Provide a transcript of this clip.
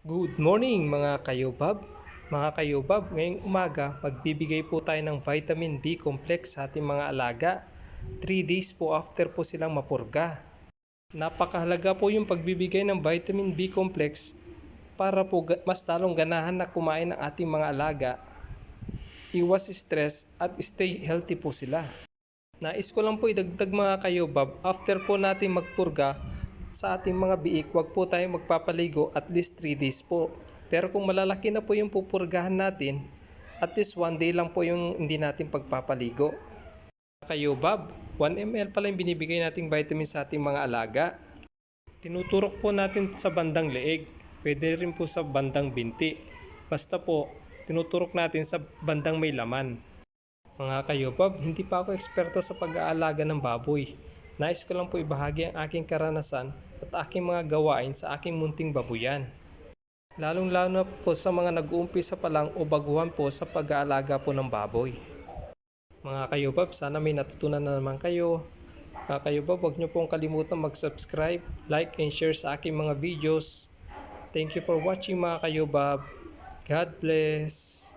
Good morning mga kayobab. Mga kayobab, ngayong umaga magbibigay po tayo ng vitamin B complex sa ating mga alaga. 3 days po after po silang mapurga. Napakahalaga po yung pagbibigay ng vitamin B complex para po mas lalong ganahan na kumain ng ating mga alaga. Iwas stress at stay healthy po sila. Nais ko lang po idagdag mga kayobab, after po natin magpurga, sa ating mga biik, wag po tayo magpapaligo at least 3 days po. Pero kung malalaki na po yung pupurgahan natin, at least 1 day lang po yung hindi natin pagpapaligo. Kayo Bob, 1 ml pala yung binibigay nating vitamin sa ating mga alaga. Tinuturok po natin sa bandang leeg, pwede rin po sa bandang binti. Basta po, tinuturok natin sa bandang may laman. Mga kayobob, hindi pa ako eksperto sa pag-aalaga ng baboy. Nais ko lang po ibahagi ang aking karanasan at aking mga gawain sa aking munting babuyan. Lalong-lalo na po sa mga nag-uumpisa pa lang o baguhan po sa pag-aalaga po ng baboy. Mga kayobob, sana may natutunan na naman kayo. Mga kayobob, huwag niyo pong kalimutan mag-subscribe, like, and share sa aking mga videos. Thank you for watching mga kayobob. God bless!